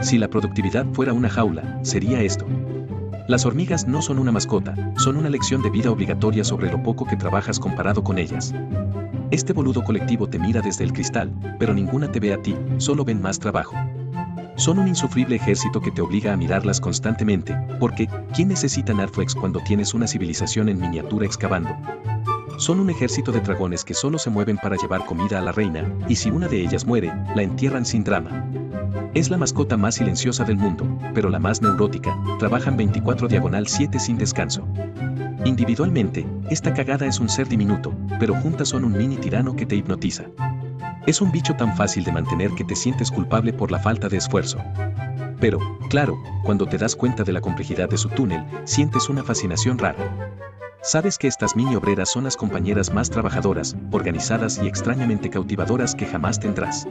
Si la productividad fuera una jaula, sería esto. Las hormigas no son una mascota, son una lección de vida obligatoria sobre lo poco que trabajas comparado con ellas. Este boludo colectivo te mira desde el cristal, pero ninguna te ve a ti, solo ven más trabajo. Son un insufrible ejército que te obliga a mirarlas constantemente, porque, ¿quién necesita Netflix cuando tienes una civilización en miniatura excavando? Son un ejército de dragones que solo se mueven para llevar comida a la reina, y si una de ellas muere, la entierran sin drama. Es la mascota más silenciosa del mundo, pero la más neurótica, trabajan 24/7 sin descanso. Individualmente, esta cagada es un ser diminuto, pero juntas son un mini tirano que te hipnotiza. Es un bicho tan fácil de mantener que te sientes culpable por la falta de esfuerzo. Pero, claro, cuando te das cuenta de la complejidad de su túnel, sientes una fascinación rara. Sabes que estas mini obreras son las compañeras más trabajadoras, organizadas y extrañamente cautivadoras que jamás tendrás.